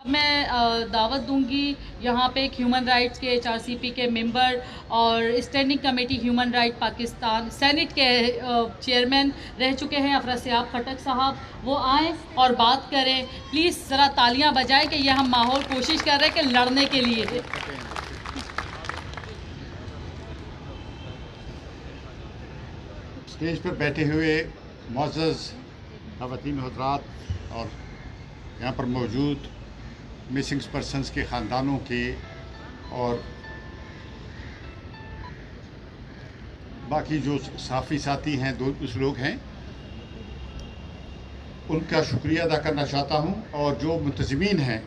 اب میں دعوت دوں گی یہاں پہ ایک ہیومن رائٹس کے HRCP کے ممبر اور standing committee human right Pakistan senate کے چیئرمین رہ چکے ہیں افراسیاب خٹک صاحب، وہ آئیں اور بات کریں. پلیز ذرا تالیاں بجائیں کہ یہ ہم ماحول کوشش کر رہے ہیں کہ لڑنے کے لیے. اسٹیج پر بیٹھے ہوئے معزز خواتین حضرات اور یہاں پر موجود مسنگ پرسنز کے خاندانوں کے اور باقی جو صحافی ساتھی ہیں دوست لوگ ہیں، ان کا شکریہ ادا کرنا چاہتا ہوں، اور جو منتظمین ہیں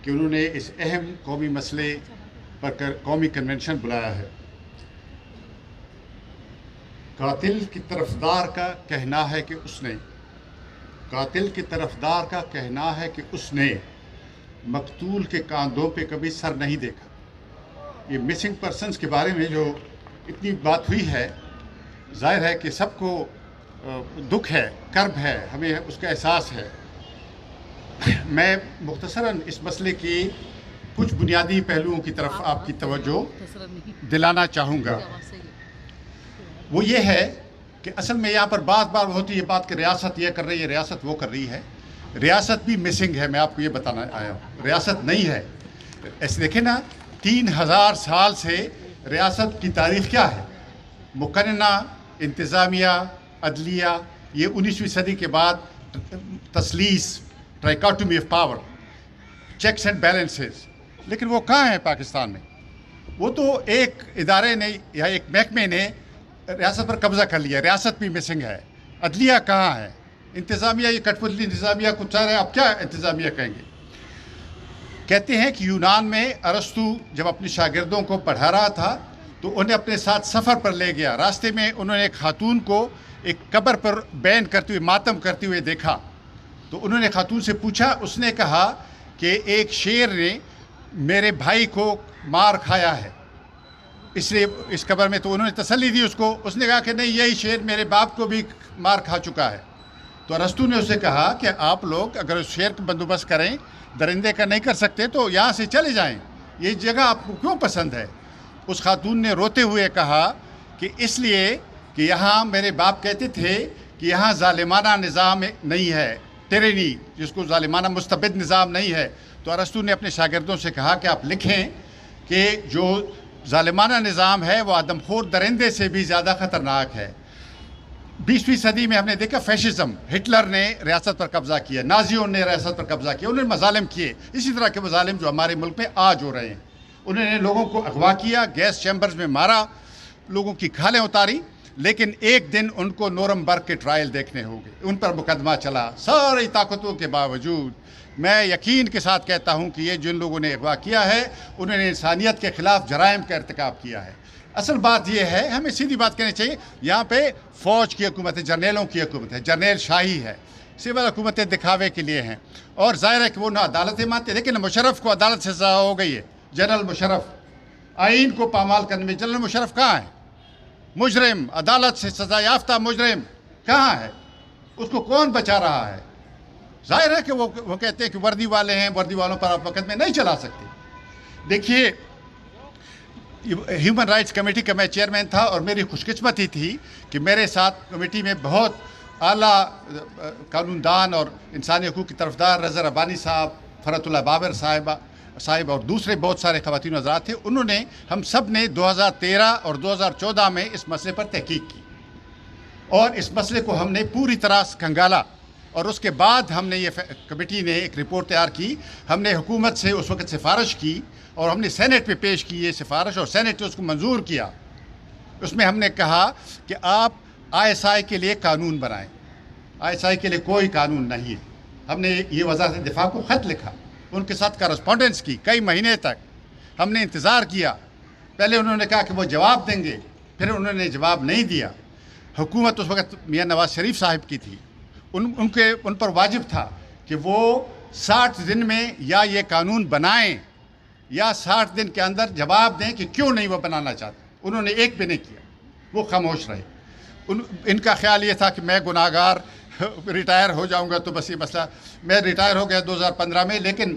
کہ انہوں نے اس اہم قومی مسئلے پر قومی کنونشن بلایا ہے. قاتل کی طرفدار کا کہنا ہے کہ اس نے مقتول کے کاندھوں پہ کبھی سر نہیں دیکھا. یہ مسنگ پرسنز کے بارے میں جو اتنی بات ہوئی ہے، ظاہر ہے کہ سب کو دکھ ہے، کرب ہے، ہمیں اس کا احساس ہے. میں مختصراً اس مسئلے کی کچھ بنیادی پہلوؤں کی طرف آپ کی توجہ دلانا چاہوں گا. وہ یہ ہے کہ اصل میں یہاں پر بار بار ہوتی ہے بات کہ ریاست یہ کر رہی ہے، ریاست وہ کر رہی ہے. ریاست بھی مسنگ ہے، میں آپ کو یہ بتانا آیا ہوں. ریاست نہیں ہے. ایسے دیکھیں نا، 3000 سال سے ریاست کی تاریخ کیا ہے؟ مقننہ، انتظامیہ، عدلیہ. یہ 19ویں صدی کے بعد تثلیث، trichotomy of power, checks and balances. لیکن وہ کہاں ہیں پاکستان میں؟ وہ تو ایک ادارے نے یا ایک محکمے نے ریاست پر قبضہ کر لیا. ریاست بھی مسنگ ہے. عدلیہ کہاں ہے؟ انتظامیہ، یہ کٹ پتلی انتظامیہ کو چاہ رہے ہیں. اب کیا انتظامیہ کہیں گے؟ کہتے ہیں کہ یونان میں ارسطو جب اپنے شاگردوں کو پڑھا رہا تھا تو انہیں اپنے ساتھ سفر پر لے گیا. راستے میں انہوں نے ایک خاتون کو ایک قبر پر بین کرتے ہوئے، ماتم کرتے ہوئے دیکھا. تو انہوں نے خاتون سے پوچھا، اس نے کہا کہ ایک شیر نے میرے بھائی کو مار کھایا ہے اس لیے اس قبر میں. تو انہوں نے تسلی دی اس کو. اس نے کہا کہ نہیں، یہی شیر میرے باپ کو بھی مار کھا چکا ہے. تو ارسطو نے اسے کہا کہ آپ لوگ اگر اس شیر کا بندوبست کریں، درندے کا نہیں کر سکتے تو یہاں سے چلے جائیں. یہ جگہ آپ کو کیوں پسند ہے؟ اس خاتون نے روتے ہوئے کہا کہ اس لیے کہ یہاں میرے باپ کہتے تھے کہ یہاں ظالمانہ نظام نہیں ہے، ٹیرینی، جس کو ظالمانہ مستبد نظام نہیں ہے. تو ارسطو نے اپنے شاگردوں سے کہا کہ آپ لکھیں کہ جو ظالمانہ نظام ہے وہ آدم خور درندے سے بھی زیادہ خطرناک ہے. 20ویں صدی میں ہم نے دیکھا فیشزم، ہٹلر نے ریاست پر قبضہ کیا، نازیوں نے ریاست پر قبضہ کیا. انہوں نے مظالم کیے، اسی طرح کے مظالم جو ہمارے ملک میں آج ہو رہے ہیں. انہوں نے لوگوں کو اغوا کیا، گیس چیمبرز میں مارا، لوگوں کی کھالیں اتاری. لیکن ایک دن ان کو نورمبرگ کے ٹرائل دیکھنے ہوں گے. ان پر مقدمہ چلا. ساری طاقتوں کے باوجود میں یقین کے ساتھ کہتا ہوں کہ یہ جن لوگوں نے اغوا کیا ہے انہوں نے انسانیت کے خلاف جرائم کا ارتکاب کیا ہے. اصل بات یہ ہے، ہمیں سیدھی بات کہنی چاہیے، یہاں پہ فوج کی حکومت ہے، جرنیلوں کی حکومت ہے، جرنیل شاہی ہے. سول حکومتیں دکھاوے کے لیے ہیں، اور ظاہر ہے کہ وہ نہ عدالتیں مانتے. لیکن مشرف کو عدالت سے سزا ہو گئی ہے. جنرل مشرف آئین کو پامال کرنے میں، جنرل مشرف کہاں ہے؟ مجرم، عدالت سے سزا یافتہ مجرم کہاں ہے؟ اس کو کون بچا رہا ہے؟ ظاہر ہے کہ وہ کہتے ہیں کہ وردی والے ہیں، وردی والوں پر آپ وقت میں نہیں چلا سکتے. دیکھیے، ہیومن رائٹس کمیٹی کا میں چیئرمین تھا، اور میری خوش قسمتی تھی کہ میرے ساتھ کمیٹی میں بہت اعلیٰ قانون دان اور انسانی حقوق کی طرفدار رضا ربانی صاحب، فرحت اللہ بابر صاحب اور دوسرے بہت سارے خواتین حضرات تھے. انہوں نے، ہم سب نے 2013 اور 2014 میں اس مسئلے پر تحقیق کی، اور اس مسئلے کو ہم نے پوری طرح کھنگالا. اور اس کے بعد ہم نے یہ کمیٹی نے ایک رپورٹ تیار کی. ہم نے حکومت سے اس وقت سفارش کی، اور ہم نے سینٹ پہ پیش کی یہ سفارش، اور سینٹ نے اس کو منظور کیا. اس میں ہم نے کہا کہ آپ ISI کے لیے قانون بنائیں. ISI کے لیے کوئی قانون نہیں ہے. ہم نے یہ وزارت دفاع کو خط لکھا، ان کے ساتھ کارسپونڈنس کی کئی مہینے تک. ہم نے انتظار کیا. پہلے انہوں نے کہا کہ وہ جواب دیں گے، پھر انہوں نے جواب نہیں دیا. حکومت اس وقت میاں نواز شریف صاحب کی تھی. ان پر واجب تھا کہ وہ 60 دن میں یا یہ قانون بنائیں یا 60 دن کے اندر جواب دیں کہ کیوں نہیں وہ بنانا چاہتے. انہوں نے ایک بھی نہیں کیا، وہ خاموش رہے. ان کا خیال یہ تھا کہ میں گناہ گار ریٹائر ہو جاؤں گا تو بس یہ مسئلہ. میں ریٹائر ہو گیا 2015 میں، لیکن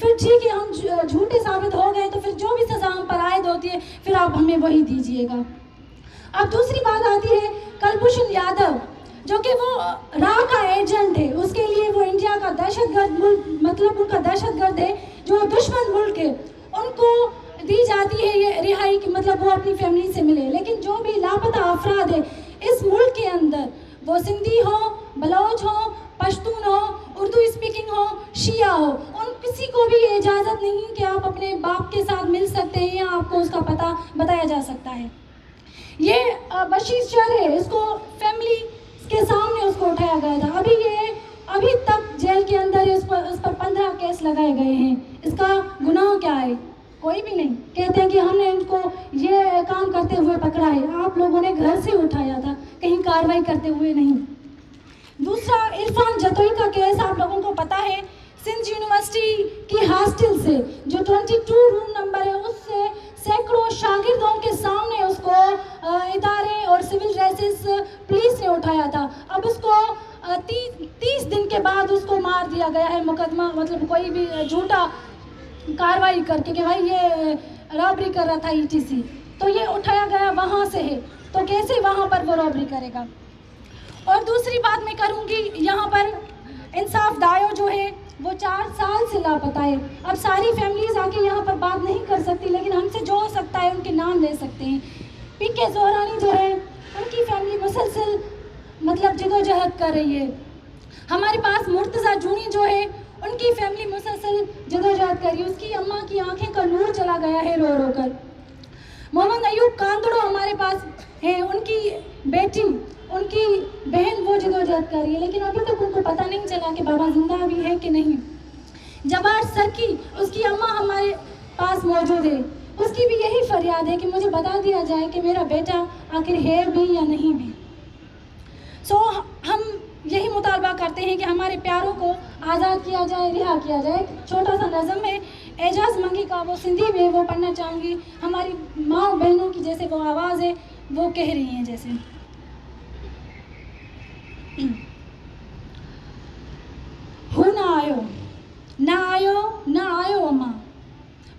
پھر ٹھیک ہے ہم جھوٹے ثابت ہو گئے تو پھر جو بھی سزا ہم پر عائد ہوتی ہے پھر آپ ہمیں وہی دیجیے گا۔ اب دوسری بات آتی ہے کلبھوشن یادو، جو کہ وہ را کا ایجنٹ ہے، اس کے لیے وہ انڈیا کا دہشت گرد ملک، مطلب ان کا دہشت گرد ہے، جو دشمن ملک ہے، ان کو دی جاتی ہے یہ رہائی کی، مطلب وہ اپنی فیملی سے ملے۔ لیکن جو بھی لاپتہ افراد ہیں اس ملک کے اندر، وہ سندھی ہو، بلوچ ہو، پشتون ہو، اردو اسپیکنگ ہو، شیعہ ہو، ان کسی کو بھی یہ اجازت نہیں کہ آپ اپنے باپ کے ساتھ مل سکتے ہیں یا آپ کو اس کا پتہ بتایا جا سکتا ہے۔ یہ بشیر شر ہے، اس کو فیملی کے سامنے اس کو اٹھایا گیا تھا، ابھی تک جیل کے اندر ہے، اس پر 15 کیس لگائے گئے ہیں۔ اس کا گناہ کیا ہے؟ کوئی بھی نہیں۔ کہتے ہیں کہ ہم نے ان کو یہ کام کرتے ہوئے پکڑا ہے، آپ لوگوں نے گھر سے اٹھایا تھا، کہیں کارروائی کرتے ہوئے نہیں۔ دوسرا عرفان جتوئی کا کیس آپ لوگوں کو پتہ ہے، سندھ یونیورسٹی کی ہاسٹل سے جو 22 روم نمبر ہے، اس سے سینکڑوں شاگردوں کے سامنے اس کو ادارے اور سول ڈریسز پولیس نے اٹھایا تھا۔ اب اس کو 30 دن کے بعد اس کو مار دیا گیا ہے، مقدمہ مطلب کوئی بھی جھوٹا کاروائی کر کے کہ بھائی یہ رابری کر رہا تھا ETC، تو یہ اٹھایا گیا وہاں سے ہے، تو کیسے وہاں پر وہ رابری کرے گا؟ اور دوسری بات میں کروں گی، یہاں پر انصاف دایو جو ہے وہ 4 سال سے لاپتہ ہے۔ اب ساری فیملیز آ کے یہاں پر بات نہیں کر سکتی، لیکن ہم سے جو ہو سکتا ہے ان کے نام لے سکتے ہیں۔ PK زہرانی جو ہے، ان کی فیملی مسلسل مطلب جدوجہد کر رہی ہے۔ ہمارے پاس مرتضیٰ جونی جو ہے، ان کی فیملی مسلسل جدوجہد کر رہی ہے، اس کی اماں کی آنکھیں کا نور چلا گیا ہے رو رو کر۔ محمد ایوب کاندڑو ہمارے پاس ہیں، ان کی بیٹی، ان کی بہن وہ جدوجہد کر رہی ہے، لیکن ابھی تک ان کو پتہ نہیں چلا کہ بابا زندہ بھی ہے کہ نہیں۔ جبار سرکی، اس کی اماں ہمارے پاس موجود ہے، اس کی بھی یہی فریاد ہے کہ مجھے بتا دیا جائے کہ میرا بیٹا آخر ہے بھی یا نہیں بھی۔ ہم یہی مطالبہ کرتے ہیں کہ ہمارے پیاروں کو آزاد کیا جائے، رہا کیا جائے۔ چھوٹا سا نظم ہے اعجاز منگی کا، وہ سندھی میں، وہ پڑھنا چاہوں گی۔ ہماری ماں بہنوں کی جیسے وہ آواز ہے، وہ کہہ رہی ہیں جیسے ہو نہ آیو نہ آیو نہ آیو اماں،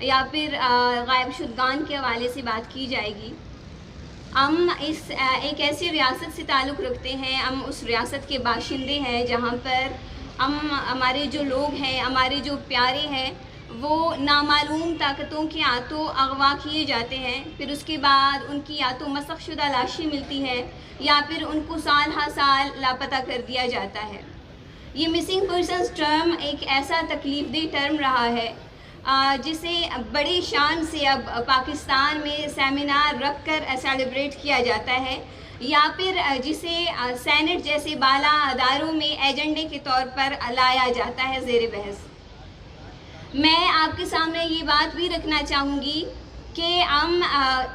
یا پھر غائب شدگان کے حوالے سے بات کی جائے گی. ہم ایک ایسی ریاست سے تعلق رکھتے ہیں, ہم اس ریاست کے باشندے ہیں جہاں پر ہمارے جو لوگ ہیں, ہمارے جو پیارے ہیں, وہ نامعلوم طاقتوں کے ہاتھوں اغوا کیے جاتے ہیں. پھر اس کے بعد ان کی یا تو مسخ شدہ لاشیں ملتی ہے یا پھر ان کو سال ہر سال لاپتہ کر دیا جاتا ہے. یہ مسنگ پرسنز ٹرم ایک ایسا تکلیف دہ ٹرم رہا ہے جسے بڑی شان سے اب پاکستان میں سیمینار رکھ کر سیلیبریٹ کیا جاتا ہے, یا پھر جسے سینٹ جیسے بالا اداروں میں ایجنڈے کے طور پر لایا جاتا ہے زیر بحث. میں آپ کے سامنے یہ بات بھی رکھنا چاہوں گی کہ ہم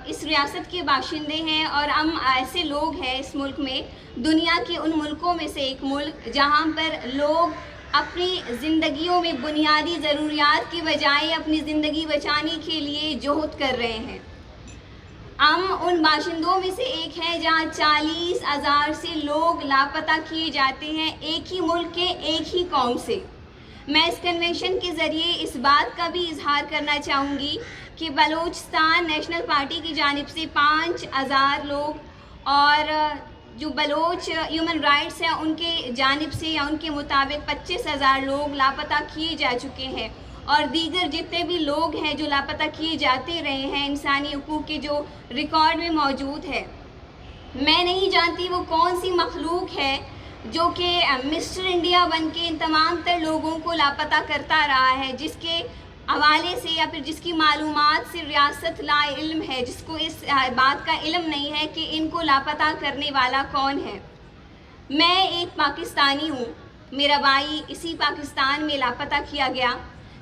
اس ریاست کے باشندے ہیں اور ہم ایسے لوگ ہیں اس ملک میں, دنیا کے ان ملکوں میں سے ایک ملک جہاں پر لوگ اپنی زندگیوں میں بنیادی ضروریات کی بجائے اپنی زندگی بچانے کے لیے جہد کر رہے ہیں. ہم ان باشندوں میں سے ایک ہیں جہاں 40,000 سے لوگ لاپتہ کیے جاتے ہیں ایک ہی ملک کے ایک ہی قوم سے. میں اس کنونشن کے ذریعے اس بات کا بھی اظہار کرنا چاہوں گی کہ بلوچستان نیشنل پارٹی کی جانب سے 5,000 لوگ اور جو بلوچ ہیومن رائٹس ہیں ان کے جانب سے یا ان کے مطابق 25,000 لوگ لاپتہ کیے جا چکے ہیں, اور دیگر جتنے بھی لوگ ہیں جو لاپتہ کیے جاتے رہے ہیں انسانی حقوق کے جو ریکارڈ میں موجود ہے. میں نہیں جانتی وہ کون سی مخلوق ہے جو کہ مسٹر انڈیا بن کے ان تمام تر لوگوں کو لاپتہ کرتا رہا ہے, جس کے حوالے سے یا پھر جس کی معلومات سے ریاست لا علم ہے, جس کو اس بات کا علم نہیں ہے کہ ان کو لاپتہ کرنے والا کون ہے. میں ایک پاکستانی ہوں, میرا بھائی اسی پاکستان میں لاپتہ کیا گیا,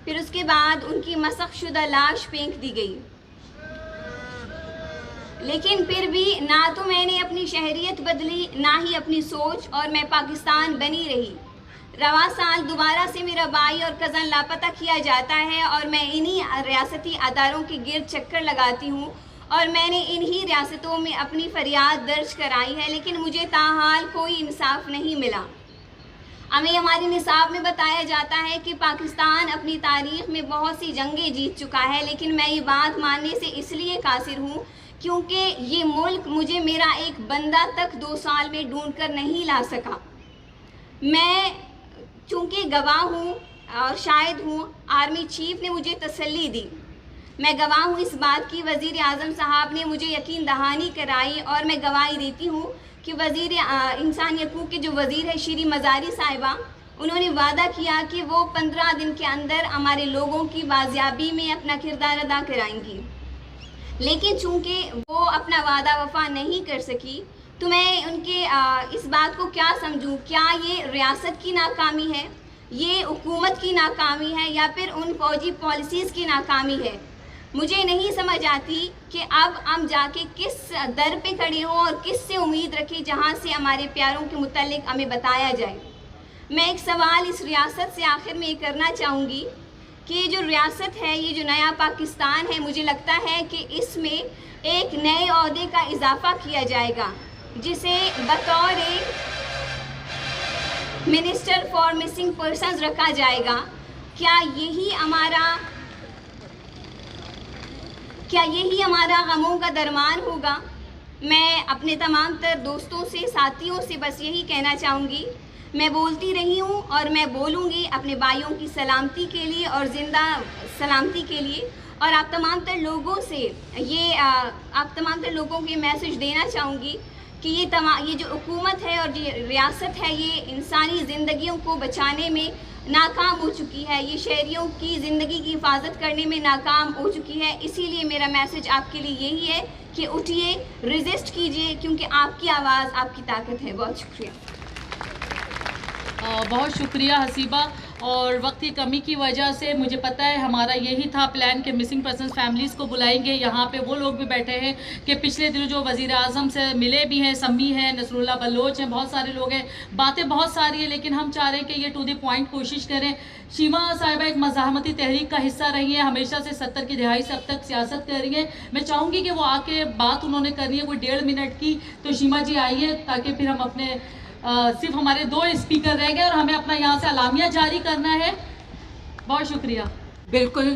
پھر اس کے بعد ان کی مسخ شدہ لاش پھینک دی گئی. لیکن پھر بھی نہ تو میں نے اپنی شہریت بدلی نہ ہی اپنی سوچ, اور میں پاکستان بنی رہی. رواں سال دوبارہ سے میرا بھائی اور کزن لاپتہ کیا جاتا ہے اور میں انہی ریاستی اداروں کے گرد چکر لگاتی ہوں, اور میں نے انہی ریاستوں میں اپنی فریاد درج کرائی ہے, لیکن مجھے تاحال کوئی انصاف نہیں ملا. ہمیں ہمارے نصاب میں بتایا جاتا ہے کہ پاکستان اپنی تاریخ میں بہت سی جنگیں جیت چکا ہے, لیکن میں یہ بات ماننے سے اس لیے قاصر ہوں کیونکہ یہ ملک مجھے میرا ایک بندہ تک 2 سال میں ڈھونڈ کر نہیں لا سکا. میں چونکہ گواہ ہوں اور شاہد ہوں, آرمی چیف نے مجھے تسلی دی. میں گواہ ہوں اس بات کی, وزیر اعظم صاحب نے مجھے یقین دہانی کرائی, اور میں گواہی دیتی ہوں کہ وزیر انسانی حقوق کے جو وزیر ہے شری مزاری صاحبہ, انہوں نے وعدہ کیا کہ وہ 15 دن کے اندر ہمارے لوگوں کی بازیابی میں اپنا کردار ادا کرائیں گی. لیکن چونکہ وہ اپنا وعدہ وفا نہیں کر سکی تو میں ان کے اس بات کو کیا سمجھوں, کیا یہ ریاست کی ناکامی ہے, یہ حکومت کی ناکامی ہے, یا پھر ان فوجی پالیسیز کی ناکامی ہے. مجھے نہیں سمجھ آتی کہ اب ہم جا کے کس در پہ کھڑے ہوں اور کس سے امید رکھیں جہاں سے ہمارے پیاروں کے متعلق ہمیں بتایا جائے. میں ایک سوال اس ریاست سے آخر میں یہ کرنا چاہوں گی کہ یہ جو ریاست ہے, یہ جو نیا پاکستان ہے, مجھے لگتا ہے کہ اس میں ایک نئے عہدے کا اضافہ کیا جائے گا جسے بطور ایک منسٹر فار مسنگ پرسنز رکھا جائے گا. کیا یہی ہمارا غموں کا درمان ہوگا؟ میں اپنے تمام تر دوستوں سے, ساتھیوں سے بس یہی کہنا چاہوں گی, میں بولتی رہی ہوں اور میں بولوں گی اپنے بھائیوں کی سلامتی کے لیے اور زندہ سلامتی کے لیے, اور آپ تمام تر لوگوں سے آپ تمام تر لوگوں کو یہ میسج دینا چاہوں گی کہ یہ جو حکومت ہے اور یہ ریاست ہے, یہ انسانی زندگیوں کو بچانے میں ناکام ہو چکی ہے, یہ شہریوں کی زندگی کی حفاظت کرنے میں ناکام ہو چکی ہے. اسی لیے میرا میسج آپ کے لیے یہی ہے کہ اٹھیے, ریزسٹ کیجیے, کیونکہ آپ کی آواز آپ کی طاقت ہے. بہت شکریہ. بہت شکریہ حسیبہ. اور وقت کی کمی کی وجہ سے مجھے پتہ ہے ہمارا یہی تھا پلان کہ مسنگ پرسنز فیملیز کو بلائیں گے. یہاں پہ وہ لوگ بھی بیٹھے ہیں کہ پچھلے دنوں جو وزیر اعظم سے ملے بھی ہیں, سمی ہیں, نصر اللہ بلوچ ہیں, بہت سارے لوگ ہیں, باتیں بہت ساری ہیں, لیکن ہم چاہ رہے ہیں کہ یہ ٹو دی پوائنٹ کوشش کریں. شیما صاحبہ ایک مزاحمتی تحریک کا حصہ رہی ہیں, ہمیشہ سے 70 کی دہائی سے اب تک سیاست کر رہی ہیں. میں چاہوں گی کہ وہ آ کے بات انہوں نے کرنی ہے کوئی 1.5 منٹ کی, تو شیما جی آئیے تاکہ پھر ہم اپنے صرف ہمارے 2 اسپیکر رہ گئے اور ہمیں اپنا یہاں سے اعلامیہ جاری کرنا ہے. بہت شکریہ. بالکل